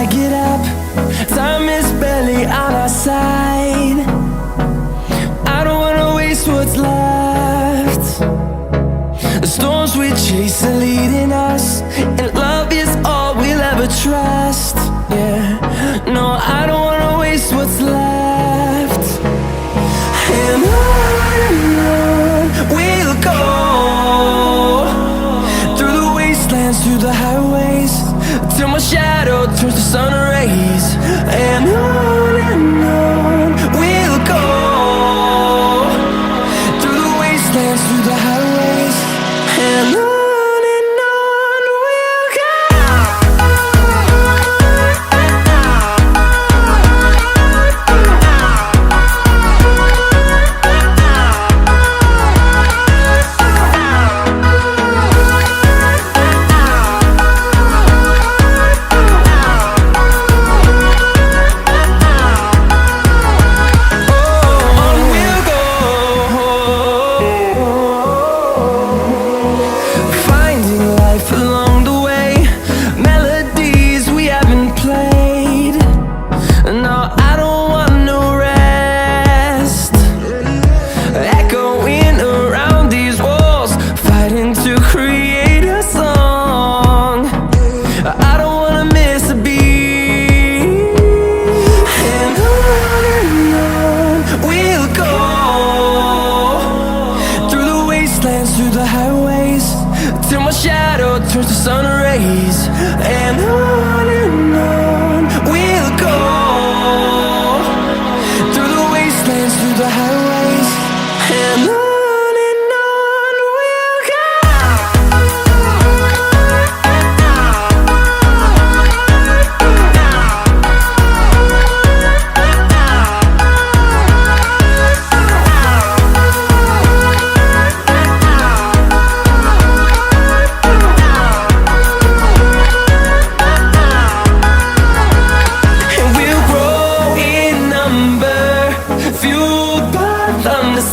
I get up. Time is barely on our side. I don't wanna waste what's left. The storms we chase are leading us, and love is all we'll ever trust. Yeah, no, I don't wanna waste what's left. And on we'll go, through the wastelands, through the highways, till my shadow turns to sun rays. And on we'll go, through the wastelands, through the highways, and on. Through the highways, till my shadow turns to sun rays. And on we'll go, through the wastelands, through the highways, and on.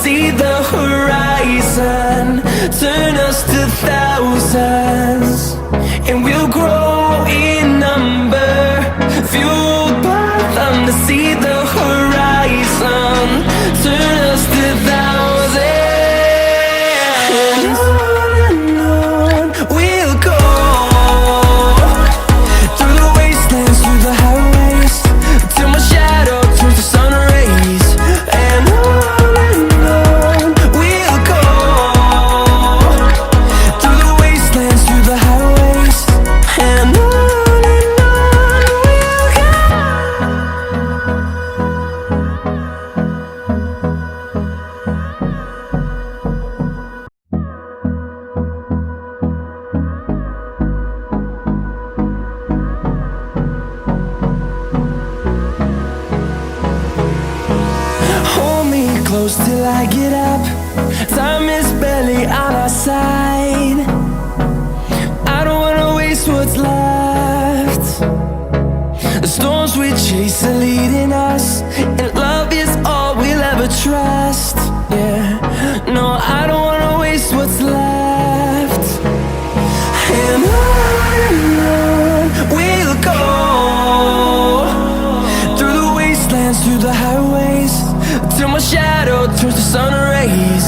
See the horizon turn us to thousands, and we'll grow in number, fueled by them. To see the horizon turn us to thousands, and on we'll go, through the wastelands, through the highways, till my shadow turns to sun rays. And on close till I get up. Time is barely on our side. I don't wanna waste what's left. The storms we chase are leading us, and love is all we'll ever trust. Yeah, no, I don't wanna waste what's left. And on we'll go, through the wastelands, through the highways, till my shadow turns to sun rays.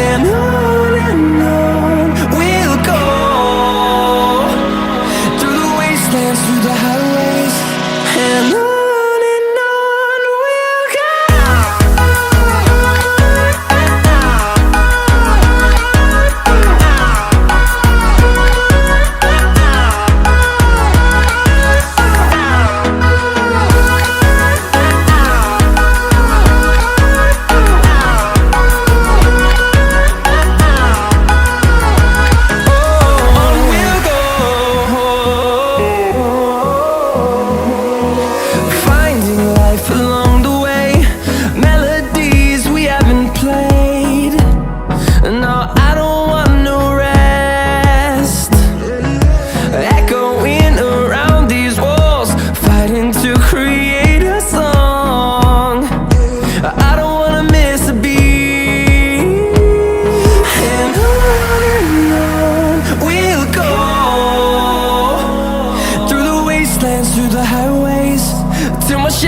And on we'll go, through the wastelands, through the highways, and on.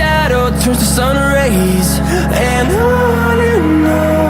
shadow turns to sun rays, and on